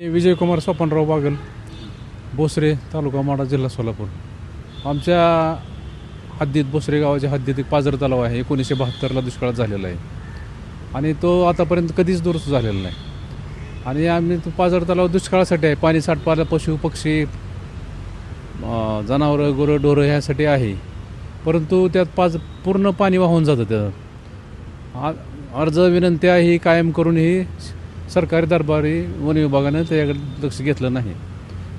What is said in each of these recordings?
विजयकुमार सोपानराव बागल, बोसरे, तालुका माढा, जिल्हा सोलापूर. आमच्या हद्दीत, बोसरे गावाच्या हद्दीत एक पाझर तलाव आहे. 1972ला दुष्काळात झालेला आहे आणि तो आतापर्यंत कधीच दुरुस्त झालेला नाही. आणि आम्ही तो पाझर तलाव दुष्काळासाठी आहे. पाणी साठपाला पशु पक्षी, जनावरं, गुरं ढोरं ह्यासाठी आहे. परंतु त्यात पूर्ण पाणी वाहून जातं. त्या अर्ज विनंत्या ही कायम करूनही सरकारी दरबारी वन विभागानं त्याच्याकडे लक्ष घेतलं नाही.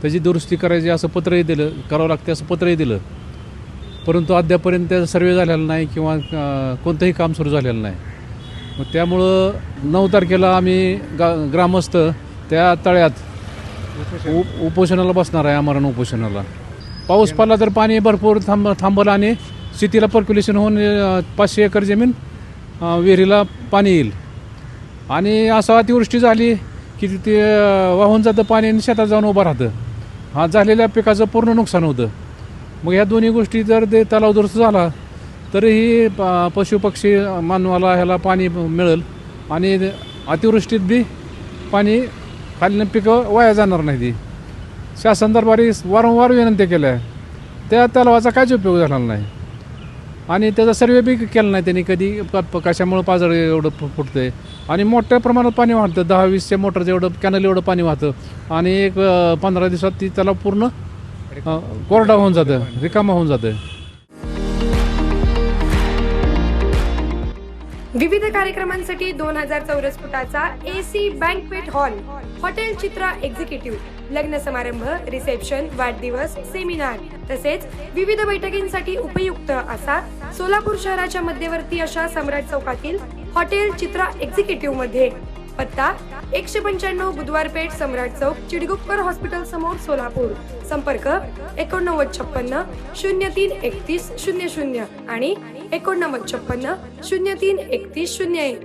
त्याची दुरुस्ती करायची असं पत्रही दिलं, करावं लागते असं पत्रही दिलं, परंतु अद्यापर्यंत त्याचा सर्वे झालेला नाही किंवा कोणतंही काम सुरू झालेलं नाही. मग त्यामुळं 9 तारखेला आम्ही ग्रामस्थ त्या तळ्यात उपोषणाला बसणार आहे, आमरण उपोषणाला. पाऊस पडला तर पाणी भरपूर थांबलं आणि शेतीला पर्क्युलेशन होऊन 500 एकर जमीन विहिरीला पाणी येईल. आणि असं अतिवृष्टी झाली की ते वाहून जातं पाणी आणि शेतात जाऊन उभं राहतं. हा झालेल्या पिकाचं पूर्ण नुकसान होतं. मग ह्या दोन्ही गोष्टी जर ते तलाव दुरुस्त झाला तरीही पशुपक्षी मानवाला ह्याला पाणी मिळेल आणि अतिवृष्टीत बी पाणी खालील पिकं वाया जाणार नाही. ती शासन दरबारी वारंवार विनंत्या केल्या, त्या तलावाचा काहीच उपयोग झाला नाही आणि त्याचा सर्वे बी केला नाही त्यांनी कधी. कशामुळं पाझर एवढं फुटतं आहे आणि मोठ्या प्रमाणात पाणी वाहतं. 10-20 मोटरचं एवढं कॅनल एवढं पाणी वाहतं आणि एक 15 दिवसात ती तलाव पूर्ण कोरडा होऊन जातं, रिकामा होऊन जातं. विविध कार्यक्रमांसाठी 2000 चौरस फुटाचा AC बँकवेट हॉल, हॉटेल चित्रा एक्झिक्युटिव्ह, लग्न समारंभ, रिसेप्शन, वाढदिवस, सेमिनार तसेच विविध बैठकींसाठी उपयुक्त असा सोलापूर शहराच्या मध्यवर्ती अशा सम्राट चौकातील हॉटेल चित्रा एक्झिक्युटिव्ह मध्ये. पत्ता 195 बुधवार पेठ, सम्राट चौक, चिडगुप्कर हॉस्पिटल समोर, सोलापूर. संपर्क 8956 03 31 00 आणि 8956 03 31 01.